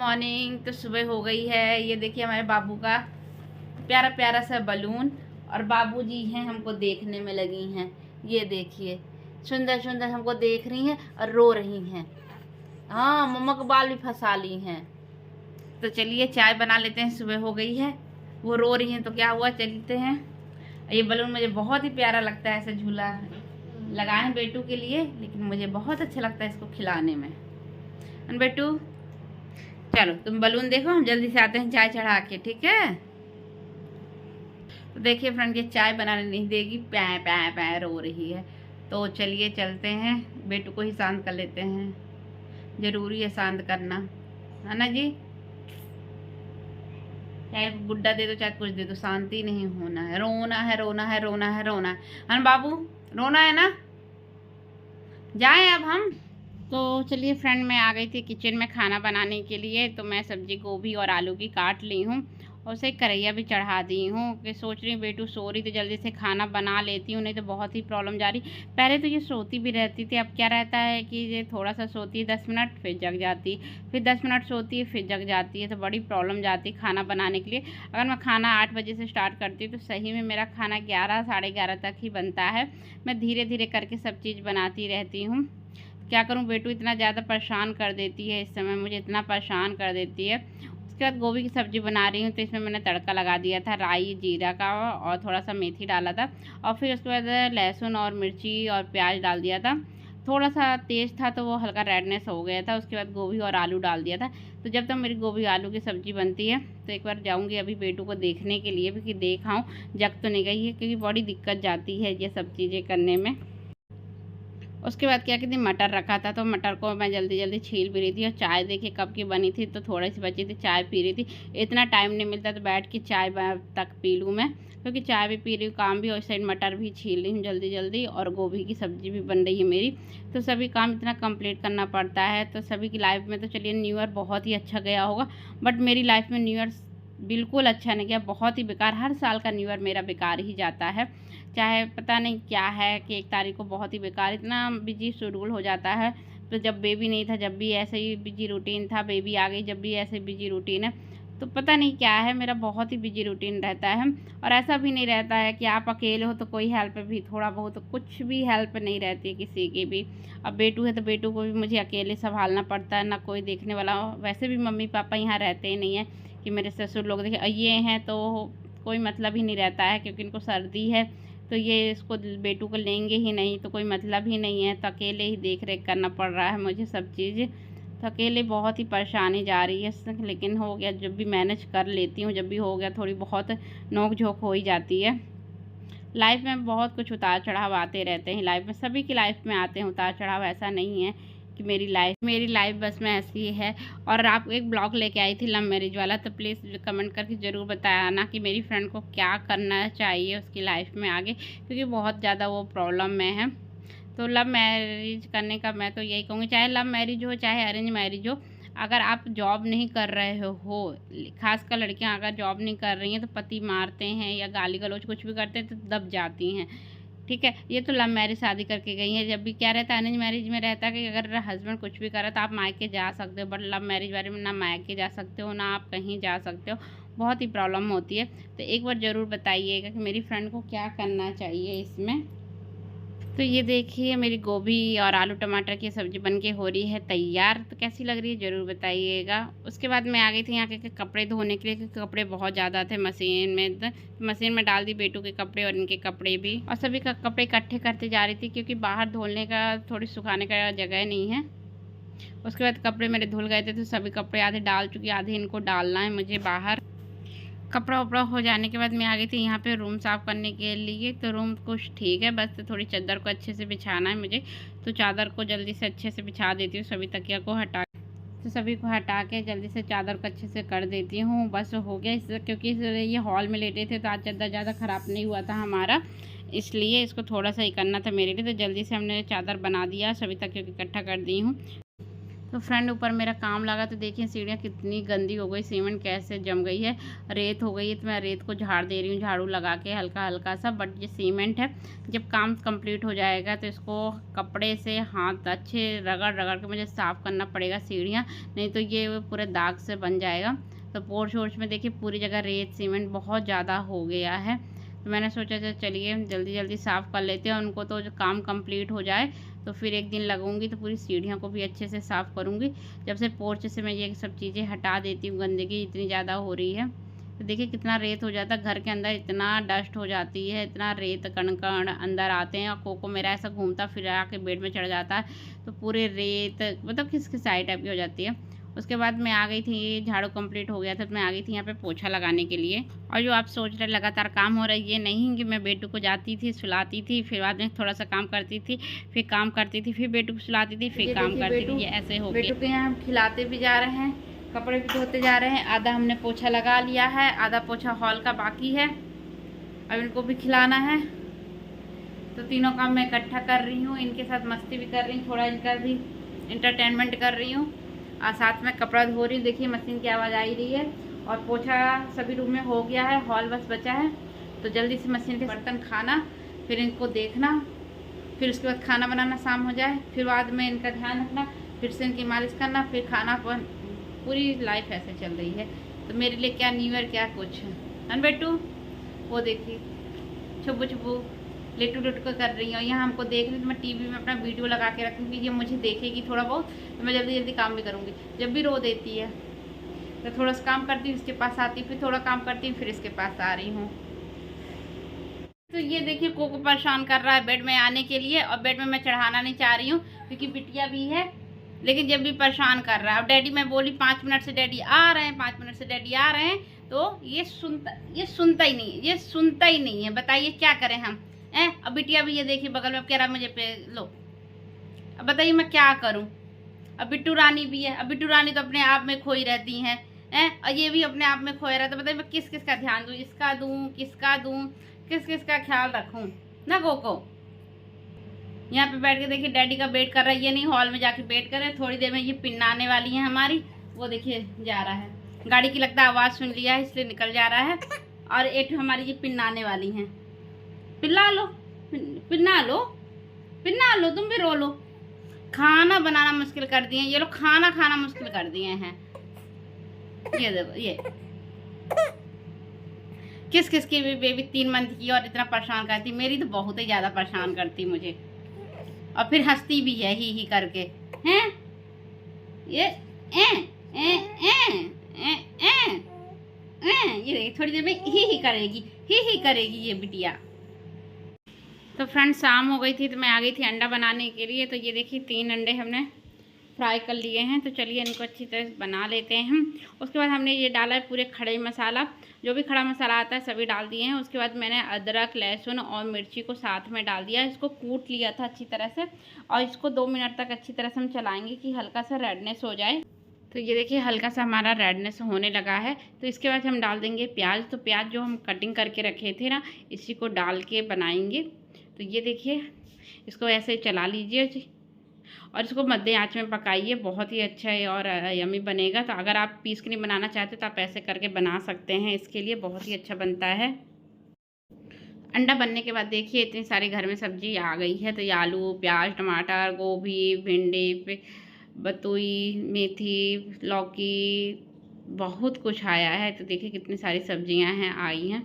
Morning. तो सुबह हो गई है। ये देखिए हमारे बाबू का प्यारा प्यारा सा बलून, और बाबूजी हैं हमको देखने में लगी हैं। ये देखिए सुंदर सुंदर हमको देख रही हैं और रो रही हैं। हाँ, मम्मा को बाल भी फंसा ली हैं। तो चलिए चाय बना लेते हैं, सुबह हो गई है। वो रो रही हैं तो क्या हुआ, चलते हैं। ये बलून मुझे बहुत ही प्यारा लगता है, ऐसे झूला लगाए हैं बेटू के लिए, लेकिन मुझे बहुत अच्छा लगता है इसको खिलाने में। बेटू चलो तुम बलून देखो, हम जल्दी से आते हैं चाय चढ़ा के, ठीक है। तो देखिए फ्रेंड, ये चाय बनाने नहीं देगी, पै पै पै रो रही है। तो चलिए चलते हैं, बेटू को ही शांत कर लेते हैं। जरूरी है शांत करना, है ना जी। चाहे गुड्डा दे दो चाहे कुछ दे दो, शांति नहीं होना है। रोना है रोना है रोना है रोना है बाबू, रोना है ना। जाएं अब हम। तो चलिए फ्रेंड, मैं आ गई थी किचन में खाना बनाने के लिए। तो मैं सब्जी गोभी और आलू की काट ली हूँ और उसे कढ़ैया भी चढ़ा दी हूँ कि सोच रही हूँ बेटू सो रही तो जल्दी से खाना बना लेती हूँ, नहीं तो बहुत ही प्रॉब्लम जा रही। पहले तो ये सोती भी रहती थी, अब क्या रहता है कि ये थोड़ा सा सोती है 10 मिनट फिर जग जाती, फिर 10 मिनट सोती है फिर जग जाती है। तो बड़ी प्रॉब्लम जाती है खाना बनाने के लिए। अगर मैं खाना 8 बजे से स्टार्ट करती हूँ तो सही में मेरा खाना 11 साढ़े 11 तक ही बनता है। मैं धीरे धीरे करके सब चीज़ बनाती रहती हूँ। क्या करूं, बेटू इतना ज़्यादा परेशान कर देती है, इस समय मुझे इतना परेशान कर देती है। उसके बाद गोभी की सब्ज़ी बना रही हूँ, तो इसमें मैंने तड़का लगा दिया था राई जीरा का, और थोड़ा सा मेथी डाला था, और फिर उसके बाद लहसुन और मिर्ची और प्याज डाल दिया था। थोड़ा सा तेज़ था तो वो हल्का रेडनेस हो गया था। उसके बाद गोभी और आलू डाल दिया था। तो जब तक मेरी गोभी आलू की सब्ज़ी बनती है तो एक बार जाऊँगी अभी बेटू को देखने के लिए भी कि देखाऊँ जग तो नहीं गई है, क्योंकि बड़ी दिक्कत जाती है ये सब चीज़ें करने में। उसके बाद क्या कहती, मटर रखा था तो मटर को मैं जल्दी जल्दी छील भी रही थी। और चाय देखिए कब की बनी थी, तो थोड़ी सी बची थी, चाय पी रही थी। इतना टाइम नहीं मिलता तो बैठ के चाय तक पी लूँ मैं, क्योंकि चाय भी पी रही हूँ, काम भी, और साइड मटर भी छील रही हूँ जल्दी जल्दी, और गोभी की सब्ज़ी भी बन रही है मेरी। तो सभी काम इतना कंप्लीट करना पड़ता है। तो सभी की लाइफ में तो चलिए न्यू ईयर बहुत ही अच्छा गया होगा, बट मेरी लाइफ में न्यू ईयर बिल्कुल अच्छा नहीं गया, बहुत ही बेकार। हर साल का न्यू ईयर मेरा बेकार ही जाता है, चाहे पता नहीं क्या है कि 1 तारीख को बहुत ही बेकार, इतना बिजी शेड्यूल हो जाता है। तो जब बेबी नहीं था जब भी ऐसे ही बिजी रूटीन था, बेबी आ गई जब भी ऐसे बिजी रूटीन है। तो पता नहीं क्या है, मेरा बहुत ही बिजी रूटीन रहता है। और ऐसा भी नहीं रहता है कि आप अकेले हो तो कोई हेल्प भी, थोड़ा बहुत तो कुछ भी हेल्प नहीं रहती है किसी की भी। अब बेटू है तो बेटू को भी मुझे अकेले संभालना पड़ता है, ना कोई देखने वाला हो। वैसे भी मम्मी पापा यहाँ रहते ही नहीं है कि मेरे ससुर लोग देखे, ये हैं तो कोई मतलब ही नहीं रहता है, क्योंकि इनको सर्दी है तो ये इसको बेटू को लेंगे ही नहीं, तो कोई मतलब ही नहीं है। तो अकेले ही देख रेख करना पड़ रहा है मुझे सब चीज़। तो अकेले बहुत ही परेशानी जा रही है, लेकिन हो गया, जब भी मैनेज कर लेती हूँ, जब भी हो गया, थोड़ी बहुत नोक झोंक हो ही जाती है। लाइफ में बहुत कुछ उतार चढ़ाव आते रहते हैं, लाइफ में सभी की लाइफ में आते हैं उतार चढ़ाव। ऐसा नहीं है कि मेरी लाइफ बस में ऐसी ही है। और आप एक ब्लॉग लेके आई थी लव मैरिज वाला, तो प्लीज़ कमेंट करके ज़रूर बताना कि मेरी फ्रेंड को क्या करना चाहिए उसकी लाइफ में आगे, क्योंकि बहुत ज़्यादा वो प्रॉब्लम में है। तो लव मैरिज करने का मैं तो यही कहूँगी, चाहे लव मैरिज हो चाहे अरेंज मैरिज हो, अगर आप जॉब नहीं कर रहे हो, खासकर लड़कियां अगर जॉब नहीं कर रही हैं तो पति मारते हैं या गाली गलौज कुछ भी करते हैं तो दब जाती हैं, ठीक है। ये तो लव मैरिज शादी करके गई है। जब भी क्या रहता है, अरेंज मैरिज में रहता है कि अगर हस्बैंड कुछ भी करे तो आप मायके जा सकते हो, बट लव मैरिज वाले में ना मायके जा सकते हो ना आप कहीं जा सकते हो, बहुत ही प्रॉब्लम होती है। तो एक बार ज़रूर बताइएगा कि मेरी फ्रेंड को क्या करना चाहिए इसमें। तो ये देखिए मेरी गोभी और आलू टमाटर की सब्ज़ी बनके हो रही है तैयार। तो कैसी लग रही है ज़रूर बताइएगा। उसके बाद मैं आ गई थी यहाँ के कपड़े धोने के लिए, क्योंकि कपड़े बहुत ज़्यादा थे मशीन में। तो मशीन में डाल दी बेटू के कपड़े और इनके कपड़े भी, और सभी का कपड़े इकट्ठे करते जा रही थी, क्योंकि बाहर धोने का थोड़ी सुखाने का जगह नहीं है। उसके बाद कपड़े मेरे धुल गए थे, तो सभी कपड़े आधे डाल चुकी, आधे इनको डालना है मुझे बाहर। कपड़ा वपड़ा हो जाने के बाद मैं आ गई थी यहाँ पे रूम साफ़ करने के लिए। तो रूम कुछ ठीक है, बस थोड़ी चादर को अच्छे से बिछाना है मुझे। तो चादर को जल्दी से अच्छे से बिछा देती हूँ, सभी तकिया को हटा, तो सभी को हटा के जल्दी से चादर को अच्छे से कर देती हूँ। बस हो गया इससे, क्योंकि ये हॉल में लेटे थे तो आज चादर ज़्यादा ख़राब नहीं हुआ था हमारा, इसलिए इसको थोड़ा सा ही करना था मेरे लिए। तो जल्दी से हमने चादर बना दिया, सभी तकिया को इकट्ठा कर दी हूँ। तो फ्रेंड ऊपर मेरा काम लगा तो देखिए सीढ़ियाँ कितनी गंदी हो गई, सीमेंट कैसे जम गई है, रेत हो गई है। तो मैं रेत को झाड़ दे रही हूँ झाड़ू लगा के हल्का हल्का सा। बट ये सीमेंट है, जब काम कंप्लीट हो जाएगा तो इसको कपड़े से हाथ अच्छे रगड़ रगड़ के मुझे साफ़ करना पड़ेगा सीढ़ियाँ, नहीं तो ये पूरे दाग से बन जाएगा। तो पोर्च वोर्च में देखिए पूरी जगह रेत सीमेंट बहुत ज़्यादा हो गया है। तो मैंने सोचा चलिए जल्दी जल्दी साफ़ कर लेते हैं उनको, तो जो काम कंप्लीट हो जाए तो फिर एक दिन लगूंगी तो पूरी सीढ़ियों को भी अच्छे से साफ़ करूंगी। जब से पोर्च से मैं ये सब चीज़ें हटा देती हूँ, गंदगी इतनी ज़्यादा हो रही है। तो देखिए कितना रेत हो जाता है घर के अंदर, इतना डस्ट हो जाती है, इतना रेत कण कण अंदर आते हैं। और कोको मेरा ऐसा घूमता फिरा के बेड में चढ़ जाता है तो पूरे रेत मतलब किसकी साइड टाइप की हो जाती है। उसके बाद मैं आ गई थी, झाड़ू कंप्लीट हो गया था तो मैं आ गई थी यहाँ पे पोछा लगाने के लिए। और जो आप सोच रहे लगातार काम हो रहा है, ये नहीं कि मैं बेटू को जाती थी सुलाती थी, फिर बाद में थोड़ा सा काम करती थी, फिर काम करती थी, फिर बेटू को सुलाती थी, फिर काम करती थी, ये ऐसे हो गया। बेटू को यहाँ हम खिलाते भी जा रहे हैं, कपड़े भी धोते जा रहे हैं। आधा हमने पोछा लगा लिया है, आधा पोछा हॉल का बाकी है, अब इनको भी खिलाना है। तो तीनों काम मैं इकट्ठा कर रही हूँ, इनके साथ मस्ती भी कर रही हूँ, थोड़ा इनका भी इंटरटेनमेंट कर रही हूँ और साथ में कपड़ा धो रही हूँ। देखिए मशीन की आवाज़ आ ही रही है। और पोछा सभी रूम में हो गया है, हॉल बस बचा है। तो जल्दी से मशीन के बर्तन खाना, फिर इनको देखना, फिर उसके बाद खाना बनाना शाम हो जाए, फिर बाद में इनका ध्यान रखना, फिर से इनकी मालिश करना, फिर खाना। पूरी लाइफ ऐसे चल रही है। तो मेरे लिए क्या न्यू ईयर क्या कुछ है बेटू। वो देखिए छुपू छुपू लेटू लेटू को कर रही हूँ। यहाँ हमको देख रही तो मैं टीवी में अपना वीडियो लगा के रखूँगी, ये मुझे देखेगी थोड़ा बहुत तो मैं जल्दी जल्दी काम भी करूँगी। जब भी रो देती है तो थोड़ा सा काम करती हूँ, इसके पास आती हूँ, फिर थोड़ा काम करती हूँ, फिर इसके पास आ रही हूँ। तो ये देखिए कोको परेशान कर रहा है बेड में आने के लिए, और बेड में मैं चढ़ाना नहीं चाह रही हूँ क्योंकि बिटिया भी है, लेकिन जब भी परेशान कर रहा है। अब डैडी मैं बोली 5 मिनट से डैडी आ रहे हैं, 5 मिनट से डैडी आ रहे हैं, तो ये सुनता ही नहीं, ये सुनता ही नहीं है। बताइए क्या करें हम। अब बिटिया भी ये देखिए बगल में, अब कह रहा मुझे पे लो। अब बताइए मैं क्या करूं। अब बिट्टू रानी भी है, अब बिट्टू रानी तो अपने आप में खोई रहती हैं, और ये भी अपने आप में खोया रहता है। बताइए मैं किस किस का ध्यान दूं, इसका दूं किसका दूं, किस किस का ख्याल रखूं ना। कोको यहाँ पे बैठ के देखिए डैडी का वेट कर रहा है, ये नहीं हॉल में जाके वेट करे। थोड़ी देर में ये पिन्नाने वाली है हमारी, वो देखिए जा रहा है, गाड़ी की लगता है आवाज़ सुन लिया है इसलिए निकल जा रहा है। और एक हमारी ये पिन्नाने वाली हैं, पिल्ला लो पिन्ना लो पिन्ना लो, तुम भी रो लो। खाना बनाना मुश्किल कर दिए ये लोग, खाना खाना मुश्किल कर दिए हैं। ये देखो ये किस किस की भी बेबी 3 मंथ की और इतना परेशान करती, मेरी तो बहुत ही ज़्यादा परेशान करती मुझे। और फिर हंसती भी है ही करके हैं ये ये देखिए थोड़ी देर में ही करेगी ये बिटिया। तो फ्रेंड्स शाम हो गई थी तो मैं आ गई थी अंडा बनाने के लिए। तो ये देखिए 3 अंडे हमने फ्राई कर लिए हैं, तो चलिए इनको अच्छी तरह बना लेते हैं हम। उसके बाद हमने ये डाला है पूरे खड़े मसाला, जो भी खड़ा मसाला आता है सभी डाल दिए हैं। उसके बाद मैंने अदरक लहसुन और मिर्ची को साथ में डाल दिया, इसको कूट लिया था अच्छी तरह से। और इसको 2 मिनट तक अच्छी तरह से हम चलाएँगे कि हल्का सा रेडनेस हो जाए। तो ये देखिए हल्का सा हमारा रेडनेस होने लगा है। तो इसके बाद हम डाल देंगे प्याज। तो प्याज जो हम कटिंग करके रखे थे ना, इसी को डाल के बनाएंगे। तो ये देखिए इसको ऐसे चला लीजिए और इसको मध्य आंच में पकाइए, बहुत ही अच्छा है और यमी बनेगा। तो अगर आप पीस के नहीं बनाना चाहते तो आप ऐसे करके बना सकते हैं, इसके लिए बहुत ही अच्छा बनता है। अंडा बनने के बाद देखिए इतनी सारी घर में सब्जी आ गई है। तो ये आलू प्याज टमाटर गोभी भिंडी बतुई मेथी लौकी बहुत कुछ आया है। तो देखिए कितनी सारी सब्जियां हैं आई हैं।